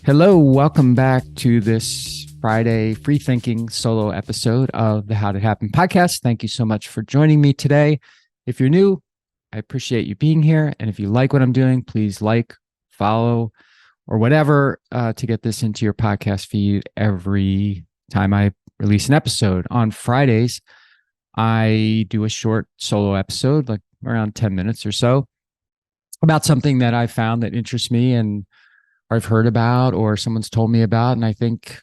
Hello, welcome back to this Friday free thinking solo episode of the How Did It Happen podcast. Thank you so much for joining me today. If you're new, I appreciate you being here. And if you like what I'm doing, please like, follow, or whatever to get this into your podcast feed every time I release an episode. On Fridays, I do a short solo episode, like around 10 minutes or so, about something that I found that interests me and I've heard about or someone's told me about, and I think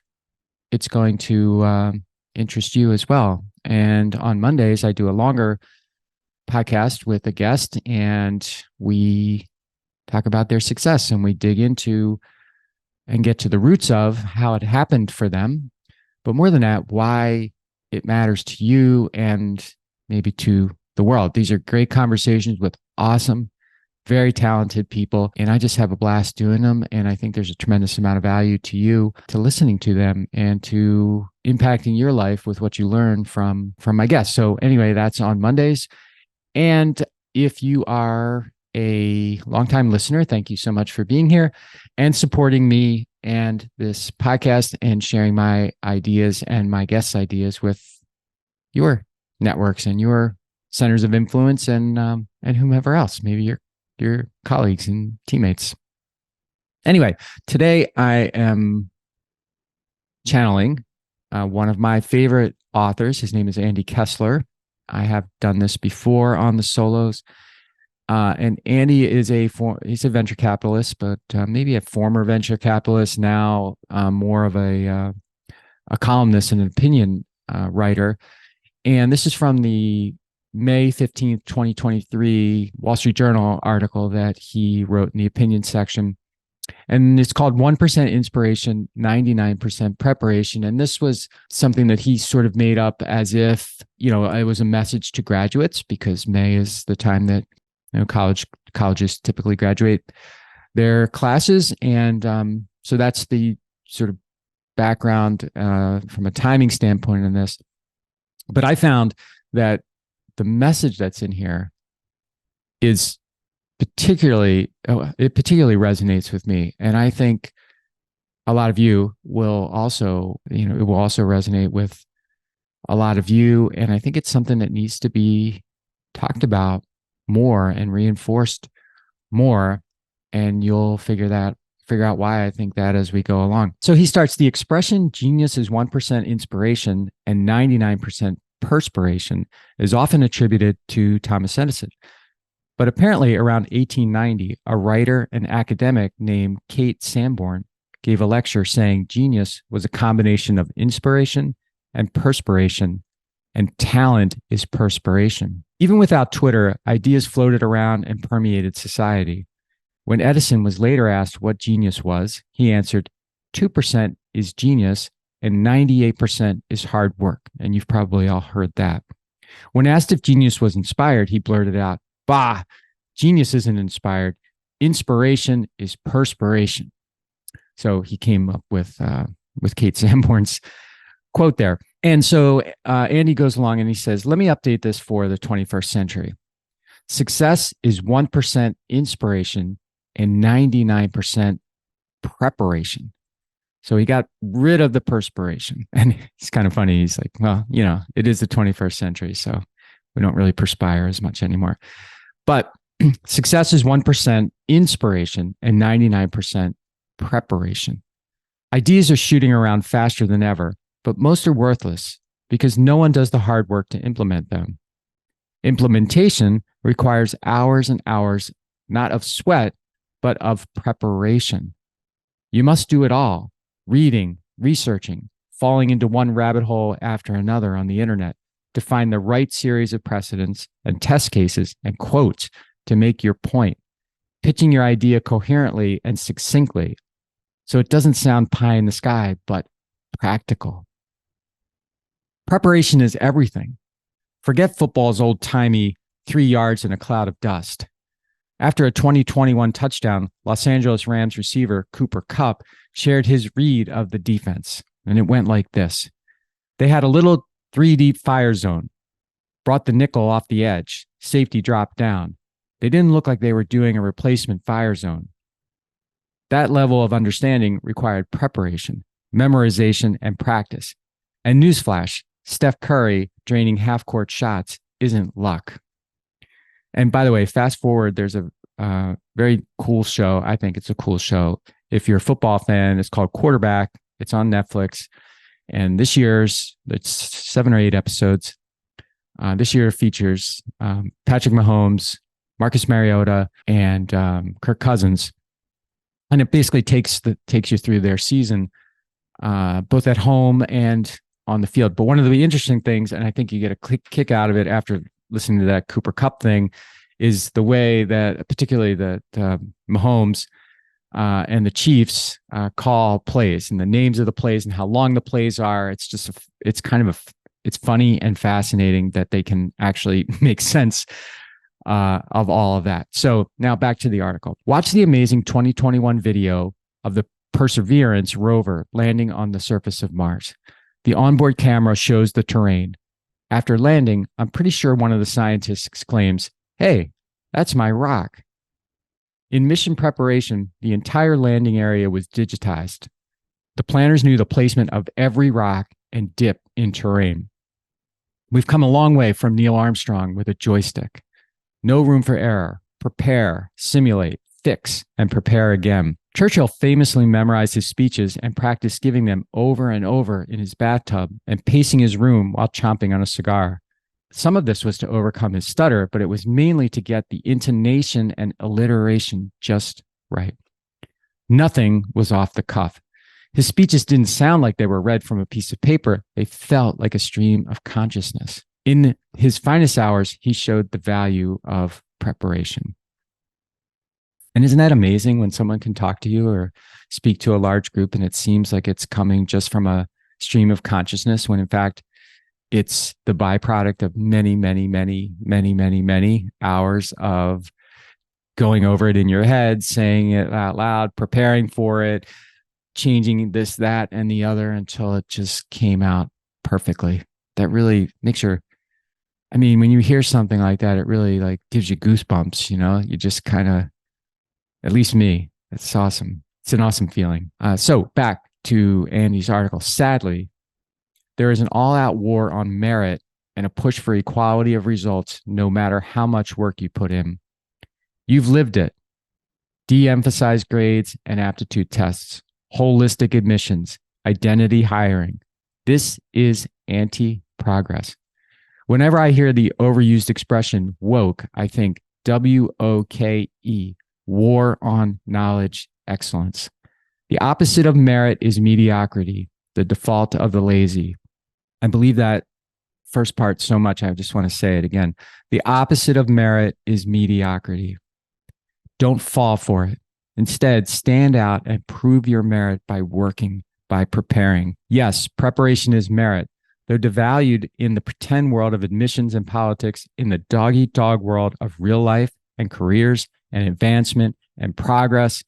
it's going to interest you as well. And on Mondays, I do a longer podcast with a guest, and we talk about their success and we dig into and get to the roots of how it happened for them. But more than that, why it matters to you and maybe to the world. These are great conversations with awesome, very talented people, and I just have a blast doing them. And I think there's a tremendous amount of value to you to listening to them and to impacting your life with what you learn from my guests. So anyway, that's on Mondays. And if you are a longtime listener, thank you so much for being here and supporting me and this podcast and sharing my ideas and my guests' ideas with your networks and your centers of influence and whomever else, maybe your colleagues and teammates. Anyway, today I am channeling one of my favorite authors. His name is Andy Kessler. I have done this before on the solos. And Andy is he's a venture capitalist, but maybe a former venture capitalist, now more of a columnist and an opinion writer. And this is from the May 15th, 2023 Wall Street Journal article that he wrote in the opinion section. And it's called 1% Inspiration, 99% Preparation. And this was something that he sort of made up as if, it was a message to graduates, because May is the time that colleges typically graduate their classes. And so that's the sort of background from a timing standpoint in this. But I found that the message that's in here is it particularly resonates with me. And I think a lot of you will also, it will also resonate with a lot of you. And I think it's something that needs to be talked about more and reinforced more. And you'll figure out why I think that as we go along. So he starts: the expression "genius is 1% inspiration and 99% perspiration" is often attributed to Thomas Edison. But apparently around 1890, a writer and academic named Kate Sanborn gave a lecture saying genius was a combination of inspiration and perspiration, and talent is perspiration. Even without Twitter, ideas floated around and permeated society. When Edison was later asked what genius was, he answered, 2% is genius and 98% is hard work. And you've probably all heard that. When asked if genius was inspired, he blurted out, "Bah, genius isn't inspired. Inspiration is perspiration." So he came up with Kate Sanborn's quote there. And so Andy goes along and he says, let me update this for the 21st century. Success is 1% inspiration and 99% preparation. So he got rid of the perspiration. And it's kind of funny. He's like, well, it is the 21st century, so we don't really perspire as much anymore. But success is 1% inspiration and 99% preparation. Ideas are shooting around faster than ever, but most are worthless because no one does the hard work to implement them. Implementation requires hours and hours, not of sweat, but of preparation. You must do it all: reading, researching, falling into one rabbit hole after another on the internet to find the right series of precedents and test cases and quotes to make your point, pitching your idea coherently and succinctly so it doesn't sound pie in the sky, but practical. Preparation is everything. Forget football's old-timey 3 yards in a cloud of dust. After a 2021 touchdown, Los Angeles Rams receiver Cooper Kupp shared his read of the defense, and it went like this. They had a little 3-deep fire zone, brought the nickel off the edge, safety dropped down. They didn't look like they were doing a replacement fire zone. That level of understanding required preparation, memorization, and practice. And newsflash, Steph Curry draining half-court shots isn't luck. And by the way, fast forward, there's a very cool show. I think it's a cool show. If you're a football fan, it's called Quarterback. It's on Netflix. And this year's, it's 7 or 8 episodes. This year features Patrick Mahomes, Marcus Mariota, and Kirk Cousins. And it basically takes you through their season, both at home and on the field. But one of the interesting things, and I think you get a kick out of it after listening to that Cooper Kupp thing, is the way that particularly that Mahomes and the Chiefs call plays and the names of the plays and how long the plays are. It's just, it's funny and fascinating that they can actually make sense of all of that. So now back to the article. Watch the amazing 2021 video of the Perseverance rover landing on the surface of Mars. The onboard camera shows the terrain. After landing, I'm pretty sure one of the scientists exclaims, "Hey, that's my rock." In mission preparation, the entire landing area was digitized. The planners knew the placement of every rock and dip in terrain. We've come a long way from Neil Armstrong with a joystick. No room for error. Prepare, simulate, fix, and prepare again. Churchill famously memorized his speeches and practiced giving them over and over in his bathtub and pacing his room while chomping on a cigar. Some of this was to overcome his stutter, but it was mainly to get the intonation and alliteration just right. Nothing was off the cuff. His speeches didn't sound like they were read from a piece of paper. They felt like a stream of consciousness. In his finest hours, he showed the value of preparation. And isn't that amazing when someone can talk to you or speak to a large group and it seems like it's coming just from a stream of consciousness when in fact it's the byproduct of many, many, many, many, many, many hours of going over it in your head, saying it out loud, preparing for it, changing this, that, and the other until it just came out perfectly. That really makes when you hear something like that, it really like gives you goosebumps, you just kind of, at least me, it's awesome. It's an awesome feeling. So back to Andy's article. Sadly, there is an all-out war on merit and a push for equality of results, no matter how much work you put in. You've lived it. De-emphasized grades and aptitude tests, holistic admissions, identity hiring. This is anti-progress. Whenever I hear the overused expression woke, I think WOKE, war on knowledge excellence. The opposite of merit is mediocrity, the default of the lazy. I believe that first part so much, I just want to say it again. The opposite of merit is mediocrity. Don't fall for it. Instead, stand out and prove your merit by working, by preparing. Yes, preparation is merit, though devalued in the pretend world of admissions and politics, in the dog-eat-dog world of real life and careers and advancement and progress.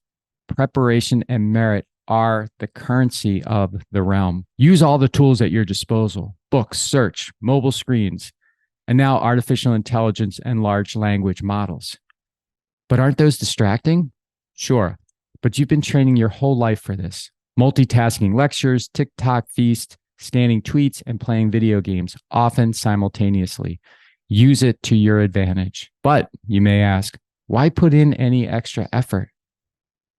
Preparation and merit are the currency of the realm. Use all the tools at your disposal: books, search, mobile screens, and now artificial intelligence and large language models. But aren't those distracting? Sure, but you've been training your whole life for this. Multitasking lectures, TikTok feast, scanning tweets, and playing video games, often simultaneously. Use it to your advantage. But you may ask, why put in any extra effort?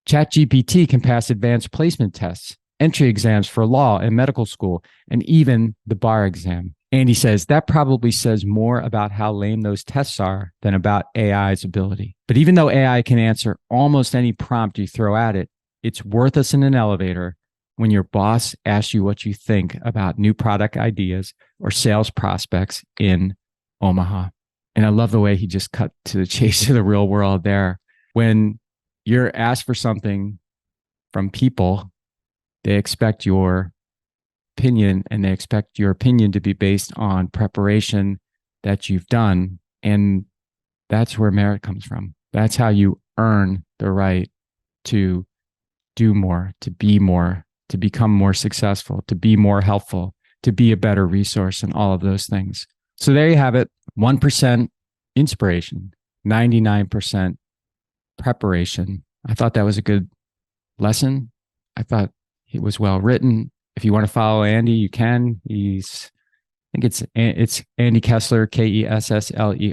ChatGPT can pass advanced placement tests, entry exams for law and medical school, and even the bar exam. Andy says that probably says more about how lame those tests are than about AI's ability. But even though AI can answer almost any prompt you throw at it, it's worthless in an elevator when your boss asks you what you think about new product ideas or sales prospects in Omaha. And I love the way he just cut to the chase of the real world there. When you're asked for something from people, they expect your opinion, and they expect your opinion to be based on preparation that you've done. And that's where merit comes from. That's how you earn the right to do more, to be more, to become more successful, to be more helpful, to be a better resource, and all of those things. So there you have it. 1% inspiration, 99% preparation. I thought that was a good lesson. I thought it was well written. If you want to follow Andy, you can. I think it's Andy Kessler, Kessler.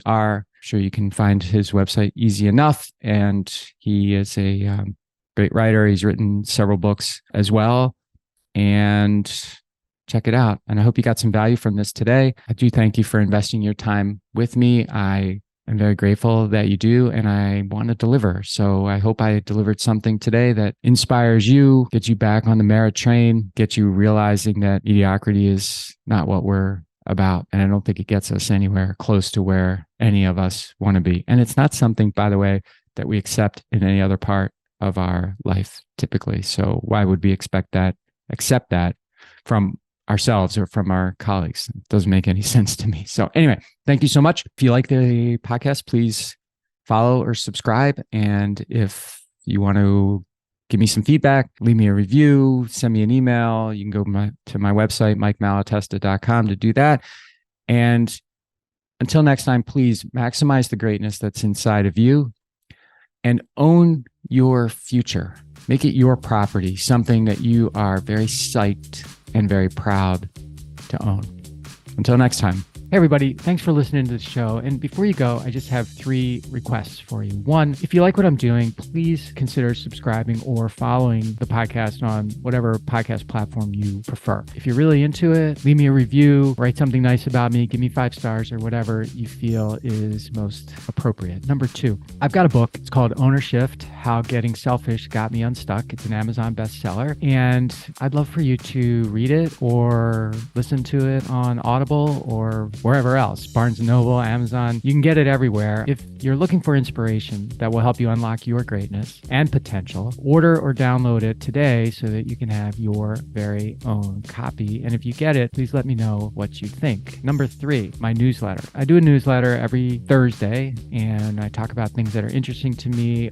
I'm sure you can find his website easy enough. And he is a great writer. He's written several books as well. And check it out. And I hope you got some value from this today. I do thank you for investing your time with me. I am very grateful that you do, and I want to deliver. So I hope I delivered something today that inspires you, gets you back on the merit train, gets you realizing that mediocrity is not what we're about. And I don't think it gets us anywhere close to where any of us want to be. And it's not something, by the way, that we accept in any other part of our life typically. So why would we accept that from ourselves or from our colleagues? It doesn't make any sense to me. So anyway, thank you so much. If you like the podcast, please follow or subscribe. And if you want to give me some feedback, leave me a review, send me an email. You can go to my website, mikemalatesta.com, to do that. And until next time, please maximize the greatness that's inside of you and own your future. Make it your property, something that you are very psyched and very proud to own. Until next time. Hey, everybody. Thanks for listening to the show. And before you go, I just have 3 requests for you. 1, if you like what I'm doing, please consider subscribing or following the podcast on whatever podcast platform you prefer. If you're really into it, leave me a review, write something nice about me, give me 5 stars or whatever you feel is most appropriate. Number 2, I've got a book. It's called Ownershift: How Getting Selfish Got Me Unstuck. It's an Amazon bestseller. And I'd love for you to read it or listen to it on Audible or wherever else, Barnes & Noble, Amazon. You can get it everywhere. If you're looking for inspiration that will help you unlock your greatness and potential, order or download it today so that you can have your very own copy. And if you get it, please let me know what you think. Number 3, my newsletter. I do a newsletter every Thursday, and I talk about things that are interesting to me,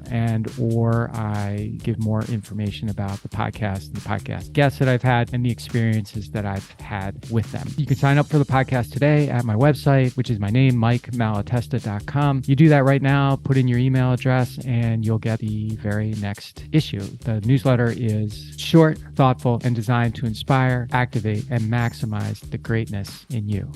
or I give more information about the podcast and the podcast guests that I've had and the experiences that I've had with them. You can sign up for the podcast today at my website, which is my name, mikemalatesta.com. You do that right now, put in your email address, and you'll get the very next issue. The newsletter is short, thoughtful, and designed to inspire, activate, and maximize the greatness in you.